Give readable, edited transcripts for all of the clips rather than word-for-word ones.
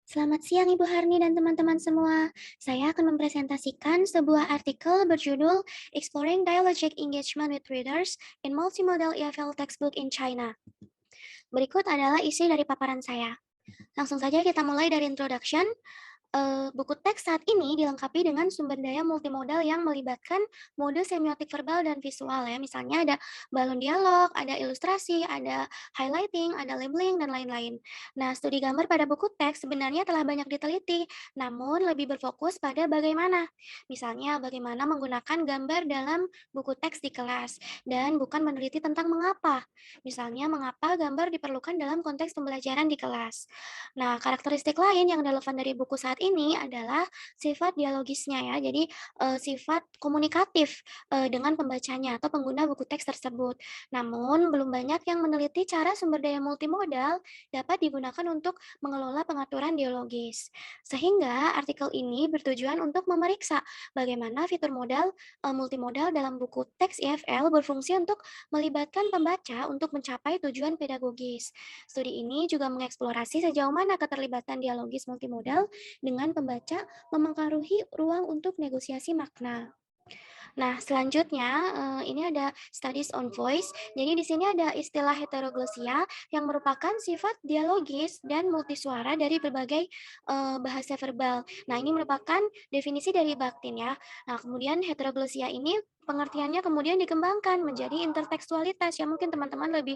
Selamat siang Ibu Harni dan teman-teman semua. Saya akan mempresentasikan sebuah artikel berjudul Exploring Dialogic Engagement with Readers in Multimodal EFL Textbook in China. Berikut adalah isi dari paparan saya. Langsung saja kita mulai dari introduction. Buku teks saat ini dilengkapi dengan sumber daya multimodal yang melibatkan mode semiotik verbal dan visual ya. Misalnya ada balon dialog, ada ilustrasi, ada highlighting, ada labeling, dan lain-lain. Nah, studi gambar pada buku teks sebenarnya telah banyak diteliti, namun lebih berfokus pada bagaimana. Misalnya, bagaimana menggunakan gambar dalam buku teks di kelas, dan bukan meneliti tentang mengapa. Misalnya, mengapa gambar diperlukan dalam konteks pembelajaran di kelas. Nah, karakteristik lain yang relevan dari buku saat ini adalah sifat dialogisnya ya. Jadi, sifat komunikatif, dengan pembacanya atau pengguna buku teks tersebut. Namun, belum banyak yang meneliti cara sumber daya multimodal dapat digunakan untuk mengelola pengaturan dialogis. Sehingga artikel ini bertujuan untuk memeriksa bagaimana fitur modal, multimodal dalam buku teks EFL berfungsi untuk melibatkan pembaca untuk mencapai tujuan pedagogis. Studi ini juga mengeksplorasi sejauh mana keterlibatan dialogis multimodal dengan pembaca memengaruhi ruang untuk negosiasi makna. Nah, selanjutnya ini ada studies on voice. Jadi di sini ada istilah heteroglossia yang merupakan sifat dialogis dan multisuara dari berbagai bahasa verbal. Nah, ini merupakan definisi dari Bakhtin ya. Nah, kemudian heteroglossia ini pengertiannya kemudian dikembangkan menjadi intertekstualitas ya, mungkin teman-teman lebih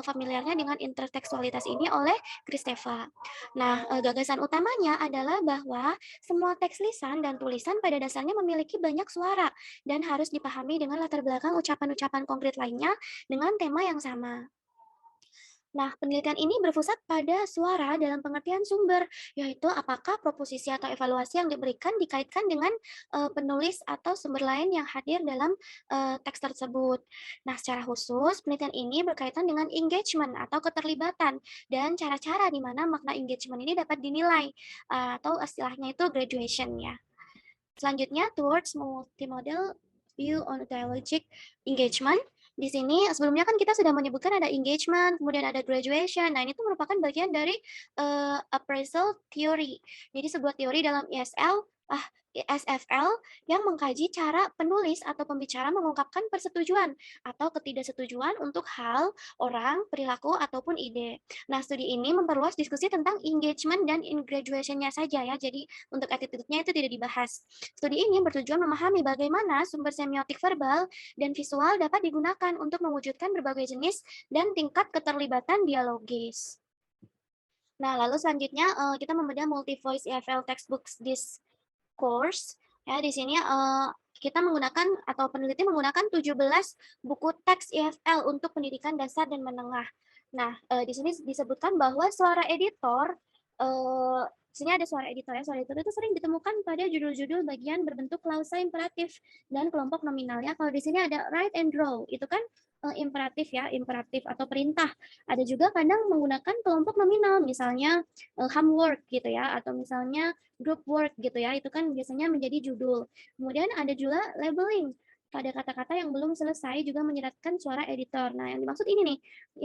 familiarnya dengan intertekstualitas ini oleh Kristeva. Nah, gagasan utamanya adalah bahwa semua teks lisan dan tulisan pada dasarnya memiliki banyak suara dan harus dipahami dengan latar belakang ucapan-ucapan konkret lainnya dengan tema yang sama. Nah, penelitian ini berpusat pada suara dalam pengertian sumber, yaitu apakah proposisi atau evaluasi yang diberikan dikaitkan dengan penulis atau sumber lain yang hadir dalam teks tersebut. Nah, secara khusus, penelitian ini berkaitan dengan engagement atau keterlibatan dan cara-cara di mana makna engagement ini dapat dinilai atau istilahnya itu graduation ya. Selanjutnya, towards multimodal view on dialogic engagement. Di sini sebelumnya kan kita sudah menyebutkan ada engagement, kemudian ada graduation. Nah, ini tuh merupakan bagian dari appraisal theory. Jadi sebuah teori dalam SFL yang mengkaji cara penulis atau pembicara mengungkapkan persetujuan atau ketidaksetujuan untuk hal, orang, perilaku, ataupun ide. Nah, studi ini memperluas diskusi tentang engagement dan in graduation-nya saja ya. Jadi untuk attitude-nya itu tidak dibahas. Studi ini bertujuan memahami bagaimana sumber semiotik verbal dan visual dapat digunakan untuk mewujudkan berbagai jenis dan tingkat keterlibatan dialogis. Nah, lalu selanjutnya kita membedah multi-voice EFL textbooks discourse. Ya, di sini kita menggunakan atau peneliti menggunakan 17 buku teks EFL untuk pendidikan dasar dan menengah. Nah, di sini disebutkan bahwa suara editor di sini ada suara editor ya. Suara editor itu sering ditemukan pada judul-judul bagian berbentuk klausa imperatif dan kelompok nominalnya. Kalau di sini ada write and draw, itu kan imperatif ya, imperatif atau perintah. Ada juga kadang menggunakan kelompok nominal, misalnya homework gitu ya, atau misalnya group work gitu ya, itu kan biasanya menjadi judul. Kemudian ada juga labeling, pada kata-kata yang belum selesai juga menyeratkan suara editor. Nah, yang dimaksud ini nih,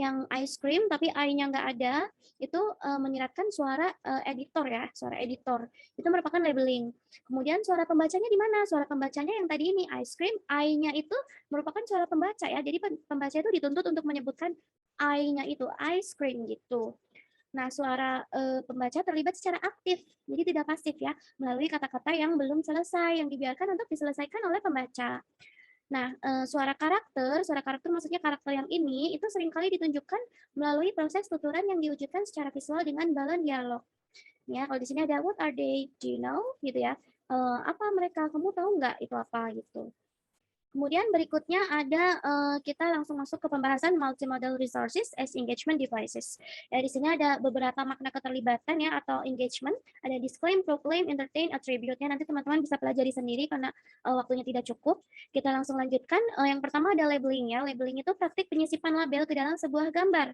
yang ice cream tapi I-nya nggak ada, itu menyeratkan suara editor ya, suara editor. Itu merupakan labeling. Kemudian suara pembacanya di mana? Suara pembacanya yang tadi ini, ice cream, I-nya itu merupakan suara pembaca ya. Jadi pembaca itu dituntut untuk menyebutkan I-nya itu, ice cream gitu. Nah, suara pembaca terlibat secara aktif, jadi tidak pasif ya, melalui kata-kata yang belum selesai, yang dibiarkan untuk diselesaikan oleh pembaca. Nah, suara karakter maksudnya karakter yang ini, itu seringkali ditunjukkan melalui proses tuturan yang diwujudkan secara visual dengan balon dialog. Ya, kalau di sini ada what are they, do you know, gitu ya. Apa mereka, kamu tahu nggak itu apa gitu. Kemudian berikutnya ada kita langsung masuk ke pembahasan multimodal resources as engagement devices. Ya, di sini ada beberapa makna keterlibatan ya atau engagement. Ada disclaim, proclaim, entertain, attribute-nya. Nanti teman-teman bisa pelajari sendiri karena waktunya tidak cukup. Kita langsung lanjutkan. Yang pertama ada labeling ya. Labeling itu praktik penyisipan label ke dalam sebuah gambar.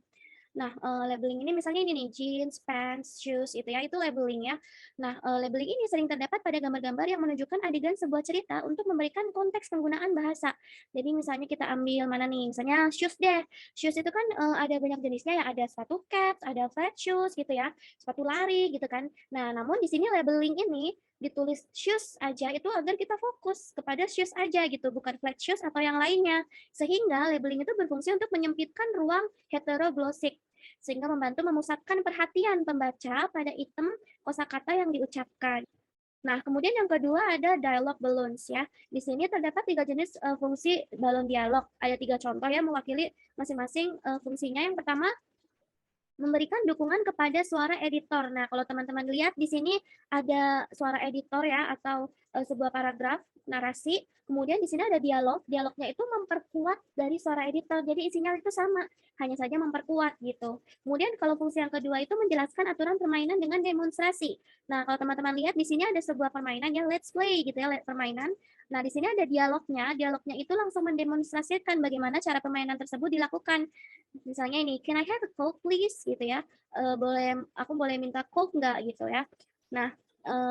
Nah, labeling ini misalnya ini nih, jeans, pants, shoes itu ya, itu labeling ya. Nah, labeling ini sering terdapat pada gambar-gambar yang menunjukkan adegan sebuah cerita untuk memberikan konteks penggunaan bahasa. Jadi misalnya kita ambil mana nih, misalnya shoes deh. Shoes itu kan, ada banyak jenisnya ya, ada sepatu kets, ada flat shoes gitu ya, sepatu lari gitu kan. Nah, namun di sini labeling ini ditulis shoes aja itu agar kita fokus kepada shoes aja gitu, bukan flat shoes atau yang lainnya. Sehingga labeling itu berfungsi untuk menyempitkan ruang heteroglosik sehingga membantu memusatkan perhatian pembaca pada item kosakata yang diucapkan. Nah, kemudian yang kedua ada dialog balloons ya. Di sini terdapat tiga jenis fungsi balon dialog. Ada tiga contoh ya mewakili masing-masing fungsinya. Yang pertama memberikan dukungan kepada suara editor. Nah, kalau teman-teman lihat di sini ada suara editor ya atau sebuah paragraf narasi. Kemudian di sini ada dialog. Dialognya itu memperkuat dari suara editor. Jadi isinya itu sama, hanya saja memperkuat gitu. Kemudian kalau fungsi yang kedua itu menjelaskan aturan permainan dengan demonstrasi. Nah, kalau teman-teman lihat di sini ada sebuah permainan ya, let's play gitu ya, permainan. Nah, di sini ada dialognya. Dialognya itu langsung mendemonstrasikan bagaimana cara permainan tersebut dilakukan. Misalnya ini, "Can I have a Coke please?" gitu ya. Aku boleh minta Coke nggak gitu ya. Nah,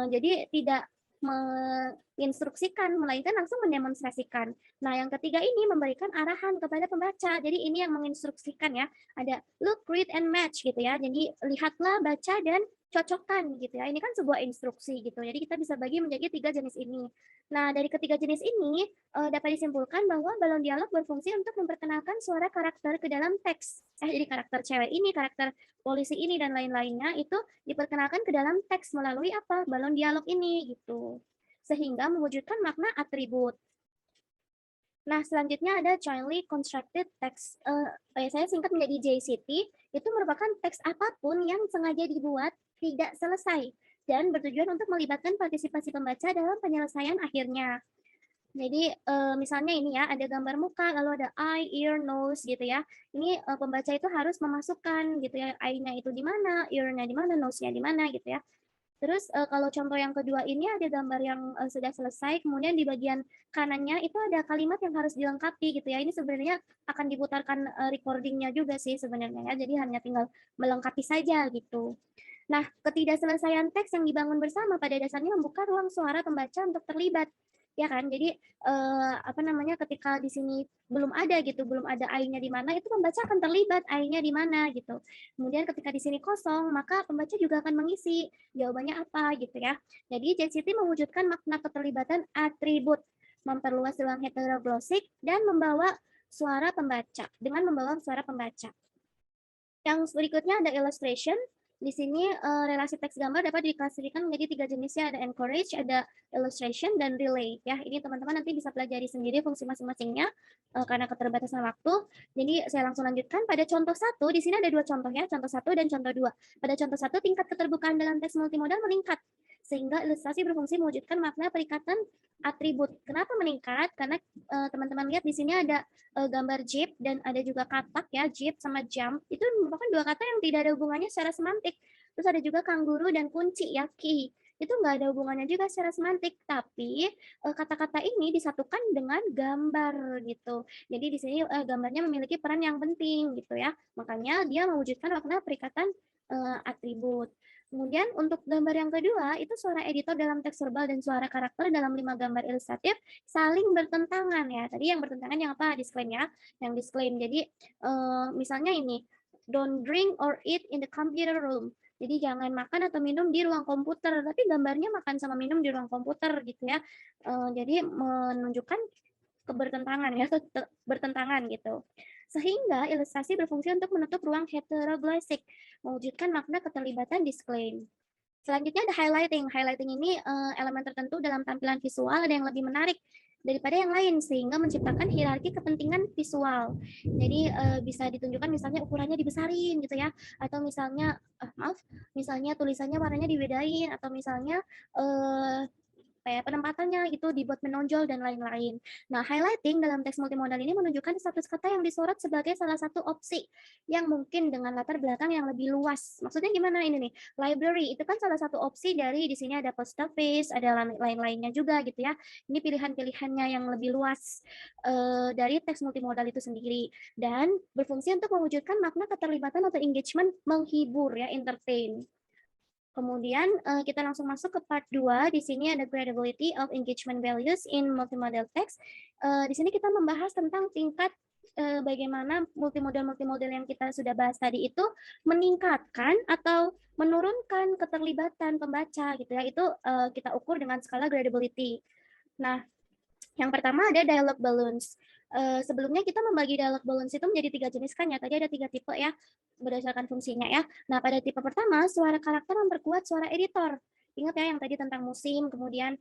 jadi tidak menginstruksikan, melainkan langsung mendemonstrasikan. Nah, yang ketiga ini memberikan arahan kepada pembaca. Jadi ini yang menginstruksikan ya. Ada look, read, and match gitu ya. Jadi lihatlah, baca, dan cocokkan gitu ya. Ini kan sebuah instruksi gitu. Jadi kita bisa bagi menjadi tiga jenis ini. Nah, dari ketiga jenis ini dapat disimpulkan bahwa balon dialog berfungsi untuk memperkenalkan suara karakter ke dalam teks. Jadi karakter cewek ini, karakter polisi ini, dan lain-lainnya itu diperkenalkan ke dalam teks melalui apa? Balon dialog ini gitu. Sehingga mewujudkan makna atribut. Nah, selanjutnya ada jointly constructed text. Saya singkat menjadi JCT. Itu merupakan teks apapun yang sengaja dibuat tidak selesai dan bertujuan untuk melibatkan partisipasi pembaca dalam penyelesaian akhirnya. Jadi misalnya ini ya, ada gambar muka, lalu ada eye, ear, nose gitu ya. Ini pembaca itu harus memasukkan gitu ya, eye-nya itu di mana, ear-nya di mana, nose-nya di mana gitu ya. Terus kalau contoh yang kedua ini ada gambar yang sudah selesai, kemudian di bagian kanannya itu ada kalimat yang harus dilengkapi gitu ya. Ini sebenarnya akan diputarkan recordingnya juga sih sebenarnya ya. Jadi hanya tinggal melengkapi saja gitu. Nah, ketidakselesaian teks yang dibangun bersama pada dasarnya membuka ruang suara pembaca untuk terlibat. Ya kan? Jadi apa namanya ketika di sini belum ada gitu, belum ada I-nya di mana, itu pembaca akan terlibat I-nya di mana gitu. Kemudian ketika di sini kosong, maka pembaca juga akan mengisi jawabannya apa gitu ya. Jadi JCT mewujudkan makna keterlibatan atribut, memperluas ruang heteroglosik dan membawa suara pembaca dengan membawa suara pembaca. Yang berikutnya ada illustration. Di sini relasi teks gambar dapat diklasifikasikan menjadi tiga jenis ya, ada encourage, ada illustration, dan relay ya. Ini teman-teman nanti bisa pelajari sendiri fungsi masing-masingnya karena keterbatasan waktu. Jadi saya langsung lanjutkan pada contoh satu. Di sini ada dua contoh ya, contoh satu dan contoh dua. Pada contoh satu tingkat keterbukaan dalam teks multimodal meningkat sehingga ilustrasi berfungsi mewujudkan makna perikatan atribut. Kenapa meningkat? Karena teman-teman lihat di sini ada gambar jeep dan ada juga katak ya, jeep sama jump. Itu merupakan dua kata yang tidak ada hubungannya secara semantik. Terus ada juga kanguru dan kunci ya, key. Itu nggak ada hubungannya juga secara semantik, tapi kata-kata ini disatukan dengan gambar gitu. Jadi di sini gambarnya memiliki peran yang penting gitu ya. Makanya dia mewujudkan makna perikatan atribut. Kemudian untuk gambar yang kedua, itu suara editor dalam teks verbal dan suara karakter dalam 5 gambar ilustratif saling bertentangan ya. Tadi yang bertentangan yang apa? Disclaim ya. Yang disclaim. Jadi misalnya ini, don't drink or eat in the computer room. Jadi jangan makan atau minum di ruang komputer, tapi gambarnya makan sama minum di ruang komputer gitu ya. Jadi menunjukkan kebertentangan ya, bertentangan gitu. Sehingga ilustrasi berfungsi untuk menutup ruang heteroglosik, mewujudkan makna keterlibatan disclaim. Selanjutnya ada highlighting. Highlighting ini elemen tertentu dalam tampilan visual ada yang lebih menarik daripada yang lain sehingga menciptakan hierarki kepentingan visual. Jadi bisa ditunjukkan misalnya ukurannya dibesarin gitu ya, atau misalnya misalnya tulisannya warnanya dibedain, atau misalnya penempatannya itu dibuat menonjol dan lain-lain. Nah, highlighting dalam teks multimodal ini menunjukkan status kata yang disorot sebagai salah satu opsi yang mungkin dengan latar belakang yang lebih luas. Maksudnya gimana ini nih? Library itu kan salah satu opsi dari di sini ada post office, ada lain-lainnya juga gitu ya. Ini pilihan-pilihannya yang lebih luas dari teks multimodal itu sendiri dan berfungsi untuk mewujudkan makna keterlibatan atau engagement menghibur ya, entertain. Kemudian kita langsung masuk ke part 2. Di sini ada credibility of engagement values in multimodal text. Di sini kita membahas tentang tingkat bagaimana multimodal yang kita sudah bahas tadi itu meningkatkan atau menurunkan keterlibatan pembaca gitu ya. Itu kita ukur dengan skala credibility. Nah, yang pertama ada dialog balloons. Sebelumnya kita membagi dialog balloons itu menjadi 3 jenis kan ya. Tadi ada 3 tipe ya, berdasarkan fungsinya ya. Nah, pada tipe pertama, suara karakter memperkuat suara editor. Ingat ya yang tadi tentang musim, kemudian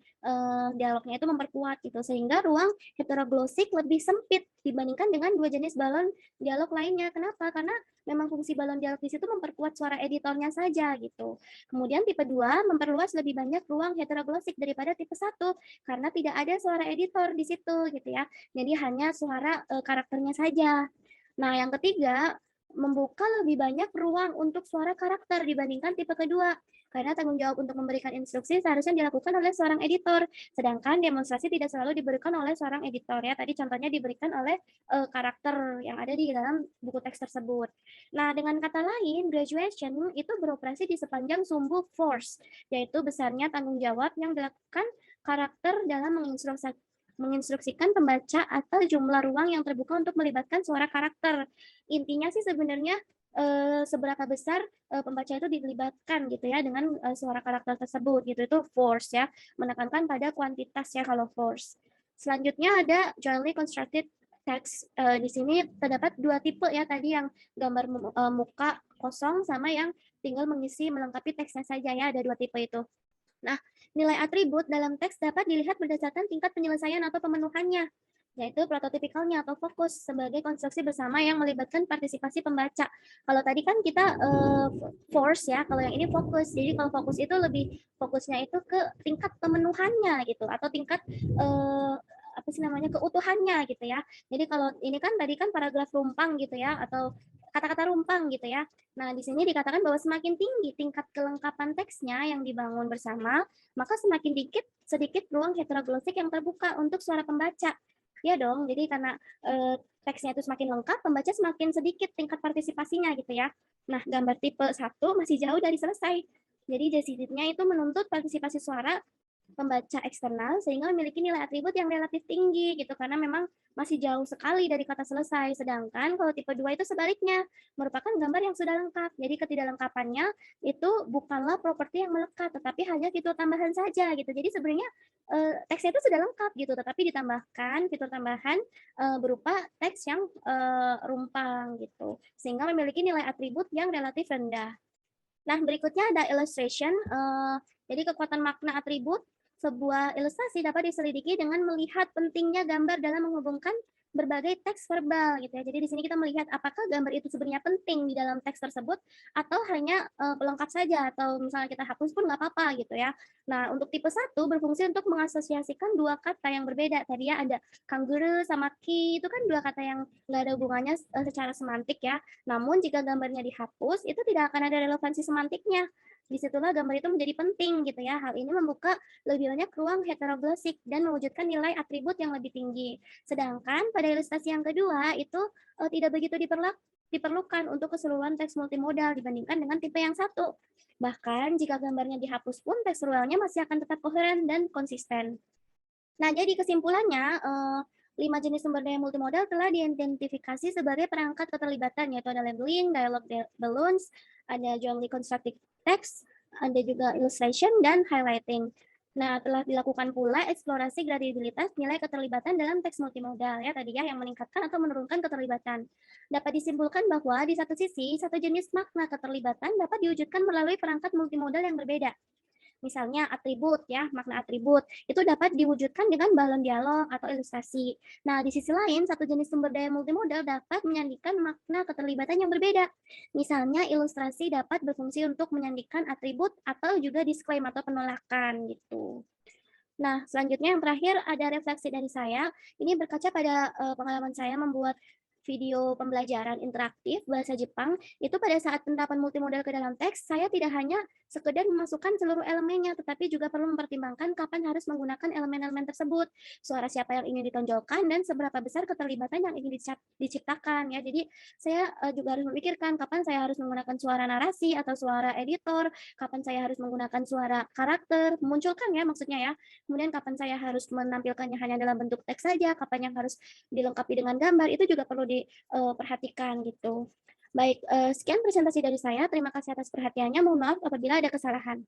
dialognya itu memperkuat gitu, sehingga ruang heteroglosik lebih sempit dibandingkan dengan 2 jenis balon dialog lainnya. Kenapa? Karena memang fungsi balon dialog di situ memperkuat suara editornya saja gitu. Kemudian tipe 2 memperluas lebih banyak ruang heteroglosik daripada tipe 1 karena tidak ada suara editor di situ gitu ya. Jadi hanya suara karakternya saja. Nah, yang ketiga, membuka lebih banyak ruang untuk suara karakter dibandingkan tipe kedua. Karena tanggung jawab untuk memberikan instruksi seharusnya dilakukan oleh seorang editor. Sedangkan demonstrasi tidak selalu diberikan oleh seorang editor ya. Tadi contohnya diberikan oleh karakter yang ada di dalam buku teks tersebut. Nah, dengan kata lain, graduation itu beroperasi di sepanjang sumbu force, yaitu besarnya tanggung jawab yang dilakukan karakter dalam menginstruksikan pembaca atau jumlah ruang yang terbuka untuk melibatkan suara karakter. Intinya sih sebenarnya seberapa besar pembaca itu dilibatkan gitu ya dengan suara karakter tersebut gitu, itu force ya, menekankan pada kuantitas ya kalau force. Selanjutnya ada jointly constructed text. Di sini terdapat 2 tipe ya, tadi yang gambar muka kosong sama yang tinggal mengisi melengkapi teksnya saja ya, ada 2 tipe itu. Nah, nilai atribut dalam teks dapat dilihat berdasarkan tingkat penyelesaian atau pemenuhannya, yaitu prototipikalnya atau fokus sebagai konstruksi bersama yang melibatkan partisipasi pembaca. Kalau tadi kan kita force ya, kalau yang ini fokus. Jadi kalau fokus itu lebih fokusnya itu ke tingkat pemenuhannya gitu, atau tingkat apa sih namanya, keutuhannya gitu ya. Jadi kalau ini kan tadi kan paragraf rumpang gitu ya, atau kata-kata rumpang gitu ya. Nah, di sini dikatakan bahwa semakin tinggi tingkat kelengkapan teksnya yang dibangun bersama, maka semakin sedikit ruang heteroglosik yang terbuka untuk suara pembaca. Ya dong, jadi karena teksnya itu semakin lengkap, pembaca semakin sedikit tingkat partisipasinya gitu ya. Nah, gambar tipe 1 masih jauh dari selesai. Jadi desiditnya itu menuntut partisipasi suara pembaca eksternal sehingga memiliki nilai atribut yang relatif tinggi gitu karena memang masih jauh sekali dari kata selesai. Sedangkan kalau tipe 2 itu sebaliknya, merupakan gambar yang sudah lengkap. Jadi ketidaklengkapannya itu bukanlah properti yang melekat tetapi hanya fitur tambahan saja gitu. Jadi sebenarnya teksnya itu sudah lengkap gitu tetapi ditambahkan fitur tambahan berupa teks yang rumpang gitu. Sehingga memiliki nilai atribut yang relatif rendah. Nah, berikutnya ada illustration. Jadi kekuatan makna atribut sebuah ilustrasi dapat diselidiki dengan melihat pentingnya gambar dalam menghubungkan berbagai teks verbal gitu ya. Jadi di sini kita melihat apakah gambar itu sebenarnya penting di dalam teks tersebut atau hanya pelengkap saja atau misalnya kita hapus pun nggak apa-apa gitu ya. Nah, untuk tipe 1 berfungsi untuk mengasosiasikan 2 kata yang berbeda. Tadi ya ada kangguru sama ki itu kan 2 kata yang nggak ada hubungannya secara semantik ya. Namun jika gambarnya dihapus itu tidak akan ada relevansi semantiknya. Disitulah gambar itu menjadi penting gitu ya. Hal ini membuka lebih banyak ruang heteroglosik dan mewujudkan nilai atribut yang lebih tinggi. Sedangkan pada ilustrasi yang kedua itu tidak begitu diperlukan untuk keseluruhan teks multimodal dibandingkan dengan tipe yang 1. Bahkan jika gambarnya dihapus pun tekstualnya masih akan tetap koheren dan konsisten. Nah, jadi kesimpulannya 5 jenis sumber daya multimodal telah diidentifikasi sebagai perangkat keterlibatan, yaitu ada labeling, dialog balloons, ada jointly constructed text, ada juga illustration, dan highlighting. Nah, telah dilakukan pula eksplorasi gradabilitas nilai keterlibatan dalam teks multimodal ya tadi ya yang meningkatkan atau menurunkan keterlibatan. Dapat disimpulkan bahwa di satu sisi, satu jenis makna keterlibatan dapat diwujudkan melalui perangkat multimodal yang berbeda. Misalnya atribut ya, makna atribut itu dapat diwujudkan dengan balon dialog atau ilustrasi. Nah, di sisi lain, satu jenis sumber daya multimodal dapat menyandikan makna keterlibatan yang berbeda. Misalnya ilustrasi dapat berfungsi untuk menyandikan atribut atau juga disclaim atau penolakan gitu. Nah, selanjutnya yang terakhir ada refleksi dari saya. Ini berkaca pada pengalaman saya membuat video pembelajaran interaktif bahasa Jepang. Itu pada saat penerapan multimodal ke dalam teks, saya tidak hanya sekedar memasukkan seluruh elemennya, tetapi juga perlu mempertimbangkan kapan harus menggunakan elemen-elemen tersebut, suara siapa yang ingin ditonjolkan, dan seberapa besar keterlibatan yang ingin diciptakan. Ya, jadi saya juga harus memikirkan kapan saya harus menggunakan suara narasi atau suara editor, kapan saya harus menggunakan suara karakter, memunculkan ya maksudnya ya. Kemudian kapan saya harus menampilkannya hanya dalam bentuk teks saja, kapan yang harus dilengkapi dengan gambar, itu juga perlu diperhatikan gitu. Baik, sekian presentasi dari saya. Terima kasih atas perhatiannya. Mohon maaf apabila ada kesalahan.